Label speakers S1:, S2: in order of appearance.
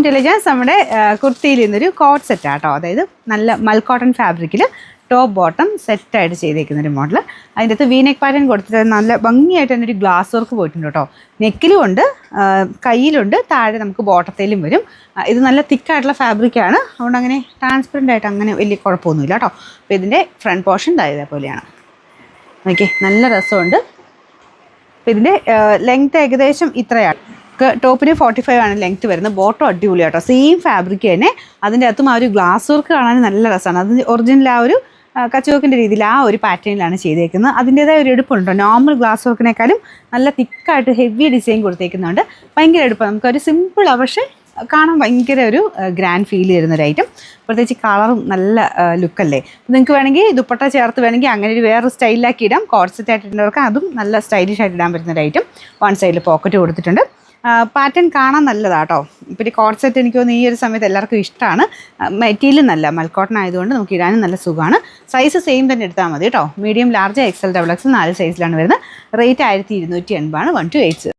S1: Welcome to legends. നമ്മുടെ കുർത്തിയിൽ നിന്നൊരു coat സെറ്റാട്ടോ. അതായത് നല്ല മൽക്കോട്ടൺ ഫാബ്രിക്കിൽ ടോപ്പ് ബോട്ടം സെറ്റായിട്ട് ചെയ്തേക്കുന്നൊരു മോഡൽ. അതിൻ്റെ അകത്ത് വീനെക്ക് പാറ്റേൺ കൊടുത്തിട്ട് നല്ല ഭംഗിയായിട്ട് തന്നെ ഒരു ഗ്ലാസ് വർക്ക് പോയിട്ടുണ്ട് കേട്ടോ. നെക്കിലും ഉണ്ട്, കയ്യിലുണ്ട്, താഴെ നമുക്ക് ബോട്ടത്തിലും വരും. ഇത് നല്ല തിക്കായിട്ടുള്ള ഫാബ്രിക്കാണ്, അതുകൊണ്ട് അങ്ങനെ ട്രാൻസ്പെറൻ്റ് ആയിട്ട് അങ്ങനെ വലിയ കുഴപ്പമൊന്നുമില്ല കേട്ടോ. അപ്പോൾ ഇതിൻ്റെ ഫ്രണ്ട് പോർഷൻ ഇതേപോലെയാണ്. ഓക്കെ, നല്ല രസമുണ്ട്. അപ്പോൾ ഇതിൻ്റെ ലെങ്ത്ത് ഏകദേശം ഇത്രയാണ്. ടോപ്പിന് 45 ആണ് ലെങ്ത്ത് വരുന്നത്. ബോട്ടം അടിപൊളി കേട്ടോ, സെയിം ഫാബ്രിക് തന്നെ. അതിൻ്റെ അകത്തും ആ ഒരു ഗ്ലാസ് വർക്ക് കാണാൻ നല്ല രസമാണ്. അത് ഒറിജിനൽ ആ ഒരു കച്ചുവക്കിൻ്റെ രീതിയിൽ ആ ഒരു പാറ്റേണിലാണ് ചെയ്തേക്കുന്നത്. അതിൻ്റേതായ ഒരു എടുപ്പുണ്ടോ, നോർമൽ ഗ്ലാസ് വർക്കിനേക്കാളും നല്ല തിക്കായിട്ട് ഹെവി ഡിസൈൻ കൊടുത്തേക്കുന്നുണ്ട്. ഭയങ്കര എടുപ്പാണ്, നമുക്കൊരു സിമ്പിളാണ്, പക്ഷേ കാണാൻ ഭയങ്കര ഒരു ഗ്രാൻഡ് ഫീൽ തരുന്നൊരു ഐറ്റം. പ്രത്യേകിച്ച് കളറും നല്ല ലുക്കല്ലേ. നിങ്ങൾക്ക് വേണമെങ്കിൽ ദുപ്പട്ട ചേർത്ത് വേണമെങ്കിൽ അങ്ങനെ ഒരു വേറൊരു സ്റ്റൈലിലാക്കി ഇടാം. കോട്ട് സെറ്റ് ആയിട്ടുള്ളവർക്ക് അതും നല്ല സ്റ്റൈലിഷ് ആയിട്ട് ഇടാൻ പറ്റുന്നൊരു ഐറ്റം. വൺ സൈഡിൽ പോക്കറ്റ് കൊടുത്തിട്ടുണ്ട്. പാറ്റേൺ കാണാൻ നല്ലതാട്ടോ. പിന്നെ കോട്ട് സെറ്റ് എനിക്ക് തോന്നുന്നു ഈ ഒരു സമയത്ത് എല്ലാവർക്കും ഇഷ്ടമാണ്. മെറ്റീരിയൽ നല്ല മൽക്കോട്ടൺ ആയതുകൊണ്ട് നമുക്ക് ഇടാനും നല്ല സുഖമാണ്. സൈസ് സെയിം തന്നെ എടുത്താൽ മതി കേട്ടോ. മീഡിയം, ലാർജ്, XL, XXL 4 സൈസിലാണ് വരുന്നത്. റേറ്റ് 1280 ആണ്. 1 to 8.